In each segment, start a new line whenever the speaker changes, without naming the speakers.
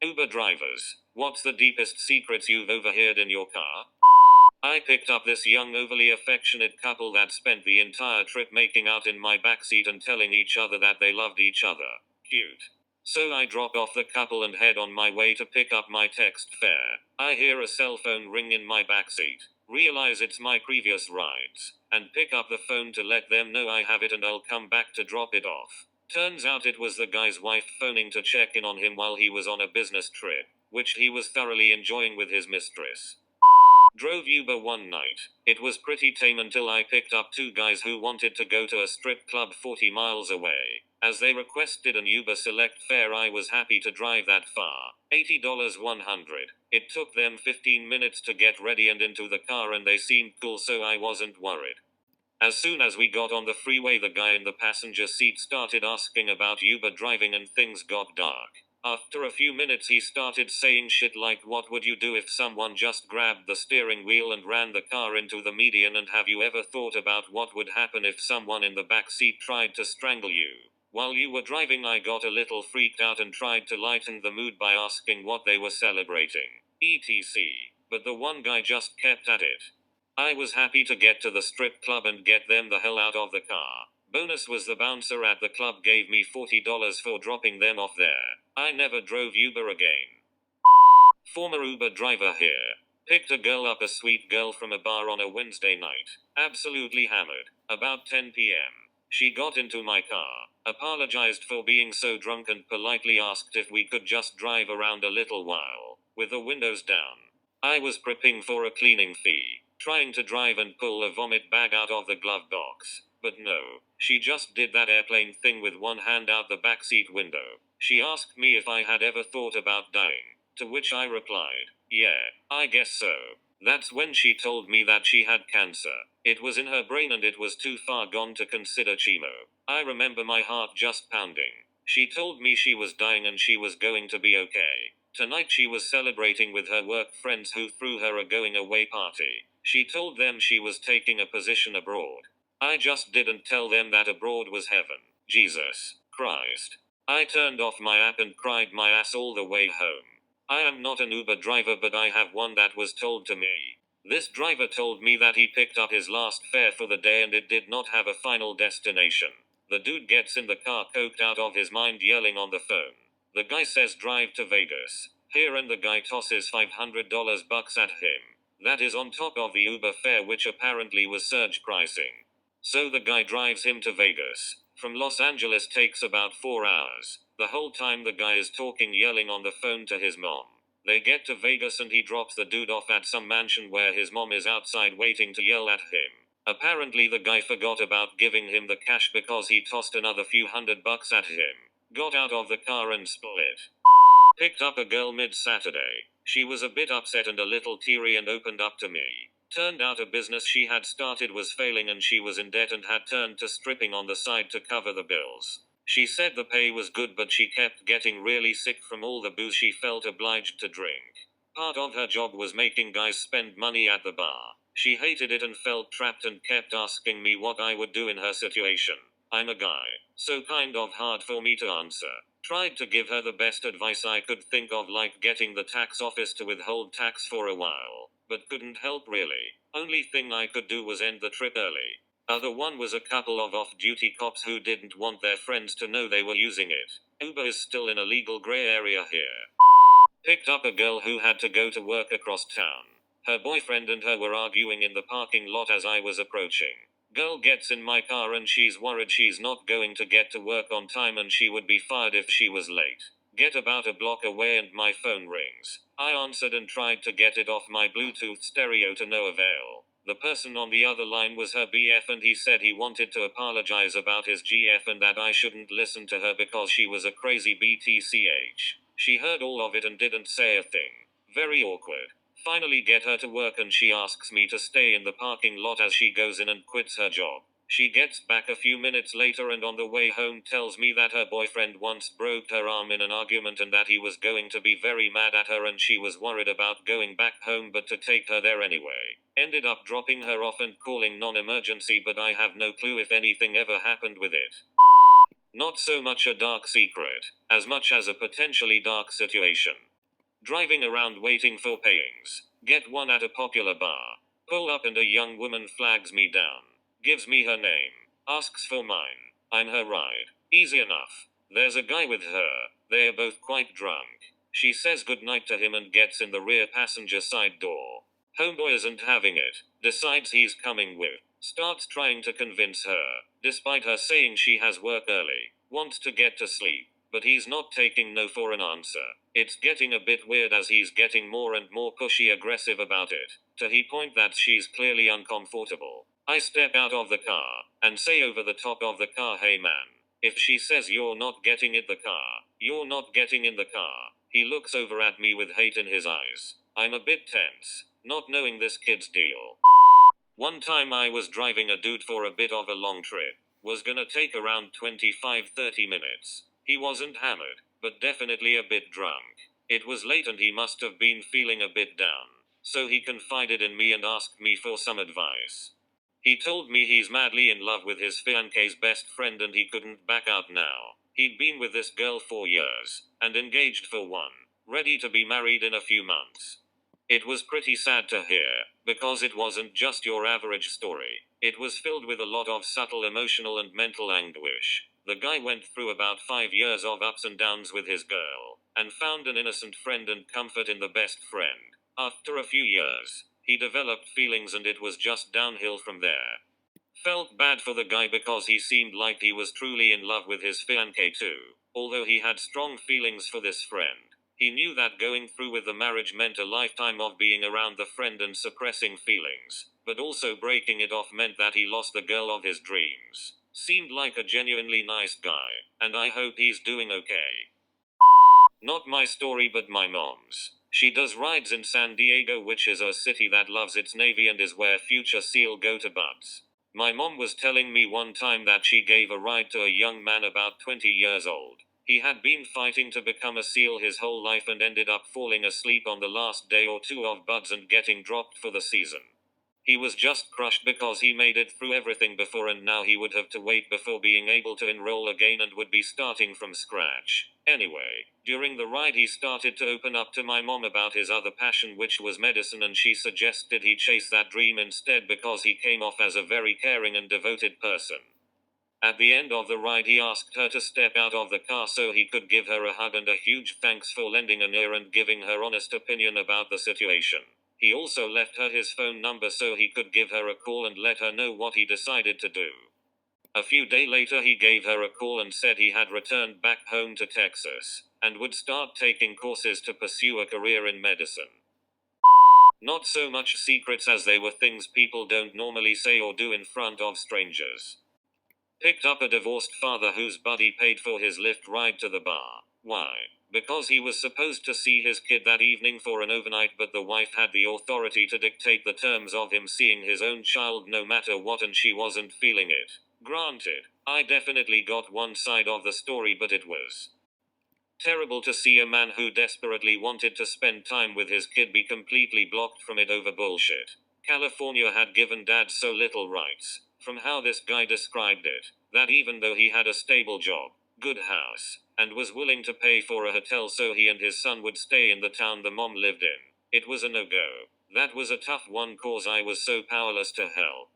Uber drivers, what's the deepest secrets you've overheard in your car? I picked up this young overly affectionate couple that spent the entire trip making out in my backseat and telling each other that they loved each other. Cute. So I drop off the couple and head on my way to pick up my text fare. I hear a cell phone ring in my backseat, realize it's my previous ride's, and pick up the phone to let them know I have it and I'll come back to drop it off. Turns out it was the guy's wife phoning to check in on him while he was on a business trip, which he was thoroughly enjoying with his mistress. Drove Uber one night. It was pretty tame until I picked up two guys who wanted to go to a strip club 40 miles away. As they requested an Uber Select fare, I was happy to drive that far. $80 100. It took them 15 minutes to get ready and into the car and they seemed cool, so I wasn't worried. As soon as we got on the freeway, the guy in the passenger seat started asking about Uber driving and things got dark. After a few minutes he started saying shit like, what would you do if someone just grabbed the steering wheel and ran the car into the median, and have you ever thought about what would happen if someone in the back seat tried to strangle you while you were driving? I got a little freaked out and tried to lighten the mood by asking what they were celebrating, etc. But the one guy just kept at it. I was happy to get to the strip club and get them the hell out of the car. Bonus was the bouncer at the club gave me $40 for dropping them off there. I never drove Uber again. Former Uber driver here. Picked a girl up, a sweet girl from a bar on a Wednesday night. Absolutely hammered. About 10 p.m. She got into my car, apologized for being so drunk and politely asked if we could just drive around a little while, with the windows down. I was prepping for a cleaning fee, trying to drive and pull a vomit bag out of the glove box. But no, she just did that airplane thing with one hand out the backseat window. She asked me if I had ever thought about dying, to which I replied, yeah, I guess so. That's when she told me that she had cancer. It was in her brain and it was too far gone to consider chemo. I remember my heart just pounding. She told me she was dying and she was going to be okay. Tonight she was celebrating with her work friends who threw her a going away party. She told them she was taking a position abroad. I just didn't tell them that abroad was heaven. Jesus Christ. I turned off my app and cried my ass all the way home. I am not an Uber driver, but I have one that was told to me. This driver told me that he picked up his last fare for the day and it did not have a final destination. The dude gets in the car coked out of his mind yelling on the phone. The guy says drive to Vegas. Here, and the guy tosses $500 bucks at him. That is on top of the Uber fare, which apparently was surge pricing. So the guy drives him to Vegas. From Los Angeles takes about 4 hours. The whole time the guy is talking, yelling on the phone to his mom. They get to Vegas and he drops the dude off at some mansion where his mom is outside waiting to yell at him. Apparently the guy forgot about giving him the cash because he tossed another few $100 at him. Got out of the car and split. Picked up a girl mid-Saturday. She was a bit upset and a little teary and opened up to me. Turned out a business she had started was failing and she was in debt and had turned to stripping on the side to cover the bills. She said the pay was good, but she kept getting really sick from all the booze she felt obliged to drink. Part of her job was making guys spend money at the bar. She hated it and felt trapped and kept asking me what I would do in her situation. I'm a guy, so kind of hard for me to answer. Tried to give her the best advice I could think of, like getting the tax office to withhold tax for a while, but couldn't help really. Only thing I could do was end the trip early. Other one was a couple of off-duty cops who didn't want their friends to know they were using it. Uber is still in a legal gray area here. Picked up a girl who had to go to work across town. Her boyfriend and her were arguing in the parking lot as I was approaching. Girl gets in my car and she's worried she's not going to get to work on time and she would be fired if she was late. Get about a block away and my phone rings. I answered and tried to get it off my Bluetooth stereo to no avail. The person on the other line was her BF and he said he wanted to apologize about his GF and that I shouldn't listen to her because she was a crazy BTCH. She heard all of it and didn't say a thing. Very awkward. Finally get her to work and she asks me to stay in the parking lot as she goes in and quits her job. She gets back a few minutes later and on the way home tells me that her boyfriend once broke her arm in an argument and that he was going to be very mad at her and she was worried about going back home but to take her there anyway. Ended up dropping her off and calling non-emergency, but I have no clue if anything ever happened with it. Not so much a dark secret, as much as a potentially dark situation. Driving around waiting for payings. Get one at a popular bar. Pull up and a young woman flags me down. Gives me her name. Asks for mine. I'm her ride. Easy enough. There's a guy with her. They are both quite drunk. She says goodnight to him and gets in the rear passenger side door. Homeboy isn't having it. Decides he's coming with. Starts trying to convince her. Despite her saying she has work early. Wants to get to sleep. But he's not taking no for an answer. It's getting a bit weird as he's getting more and more pushy aggressive about it. To the point that she's clearly uncomfortable. I step out of the car and say over the top of the car, hey man. If she says you're not getting in the car, you're not getting in the car. He looks over at me with hate in his eyes. I'm a bit tense, not knowing this kid's deal. One time I was driving a dude for a bit of a long trip. Was gonna take around 25-30 minutes. He wasn't hammered, but definitely a bit drunk. It was late and he must have been feeling a bit down. So he confided in me and asked me for some advice. He told me he's madly in love with his fiance's best friend and he couldn't back out now. He'd been with this girl for years, and engaged for one, ready to be married in a few months. It was pretty sad to hear, because it wasn't just your average story. It was filled with a lot of subtle emotional and mental anguish. The guy went through about 5 years of ups and downs with his girl, and found an innocent friend and comfort in the best friend. After a few years, he developed feelings and it was just downhill from there. Felt bad for the guy because he seemed like he was truly in love with his fiancée too, although he had strong feelings for this friend. He knew that going through with the marriage meant a lifetime of being around the friend and suppressing feelings, but also breaking it off meant that he lost the girl of his dreams. Seemed like a genuinely nice guy, and I hope he's doing okay. Not my story but my mom's. She does rides in San Diego, which is a city that loves its Navy and is where future SEAL go to buds. My mom was telling me one time that she gave a ride to a young man about 20 years old. He had been fighting to become a SEAL his whole life and ended up falling asleep on the last day or two of buds and getting dropped for the season. He was just crushed because he made it through everything before and now he would have to wait before being able to enroll again and would be starting from scratch. Anyway, during the ride he started to open up to my mom about his other passion, which was medicine, and she suggested he chase that dream instead because he came off as a very caring and devoted person. At the end of the ride he asked her to step out of the car so he could give her a hug and a huge thanks for lending an ear and giving her honest opinion about the situation. He also left her his phone number so he could give her a call and let her know what he decided to do. A few days later he gave her a call and said he had returned back home to Texas, and would start taking courses to pursue a career in medicine. Not so much secrets as they were things people don't normally say or do in front of strangers. Picked up a divorced father whose buddy paid for his Lyft ride to the bar. Why? Because he was supposed to see his kid that evening for an overnight, but the wife had the authority to dictate the terms of him seeing his own child no matter what, and she wasn't feeling it. Granted, I definitely got one side of the story, but it was terrible to see a man who desperately wanted to spend time with his kid be completely blocked from it over bullshit. California had given dad so little rights, from how this guy described it, that even though he had a stable job, good house, and was willing to pay for a hotel so he and his son would stay in the town the mom lived in, it was a no-go. That was a tough one cause I was so powerless to help.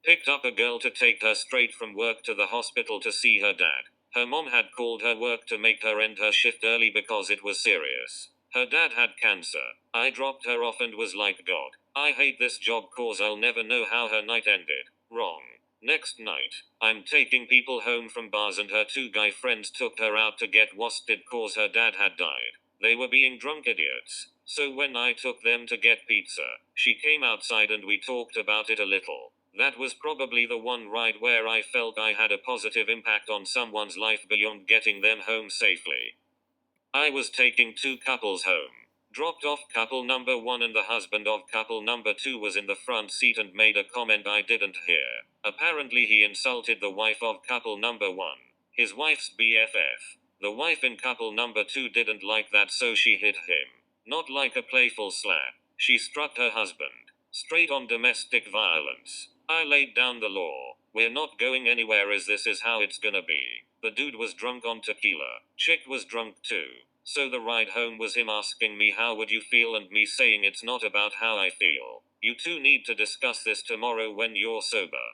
Picked up a girl to take her straight from work to the hospital to see her dad. Her mom had called her work to make her end her shift early because it was serious. Her dad had cancer. I dropped her off and was like, God, I hate this job cause I'll never know how her night ended. Wrong. Next night, I'm taking people home from bars and her two guy friends took her out to get wasted cause her dad had died. They were being drunk idiots. So when I took them to get pizza, she came outside and we talked about it a little. That was probably the one ride where I felt I had a positive impact on someone's life beyond getting them home safely. I was taking two couples home. Dropped off couple number 1 and the husband of couple number 2 was in the front seat and made a comment I didn't hear. Apparently he insulted the wife of couple number 1, his wife's BFF. The wife in couple number 2 didn't like that so she hit him. Not like a playful slap. She struck her husband. Straight on domestic violence. I laid down the law. We're not going anywhere as this is how it's gonna be. The dude was drunk on tequila. Chick was drunk too. So the ride home was him asking me how would you feel and me saying it's not about how I feel. You two need to discuss this tomorrow when you're sober.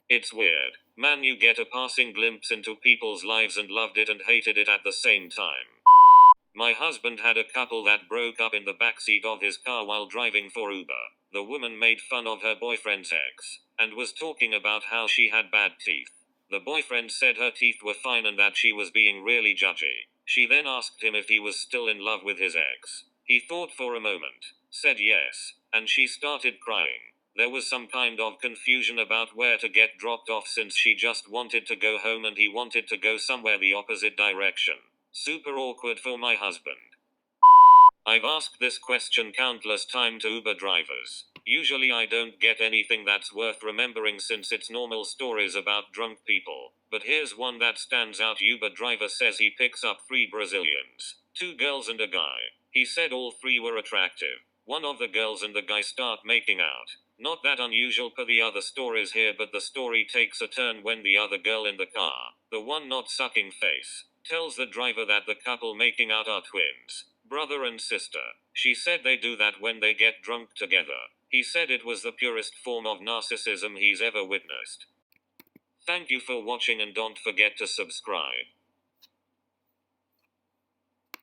It's weird. Man, you get a passing glimpse into people's lives and loved it and hated it at the same time. My husband had a couple that broke up in the backseat of his car while driving for Uber. The woman made fun of her boyfriend's ex, and was talking about how she had bad teeth. The boyfriend said her teeth were fine and that she was being really judgy. She then asked him if he was still in love with his ex. He thought for a moment, said yes, and she started crying. There was some kind of confusion about where to get dropped off since she just wanted to go home and he wanted to go somewhere the opposite direction. Super awkward for my husband. I've asked this question countless times to Uber drivers. Usually I don't get anything that's worth remembering since it's normal stories about drunk people. But here's one that stands out. Uber driver says he picks up 3 Brazilians, 2 girls and a guy. He said all 3 were attractive. One of the girls and the guy start making out. Not that unusual per the other stories here, but the story takes a turn when the other girl in the car, the one not sucking face, tells the driver that the couple making out are twins, brother and sister. She said they do that when they get drunk together. He said it was the purest form of narcissism he's ever witnessed. Thank you for watching and don't forget to subscribe.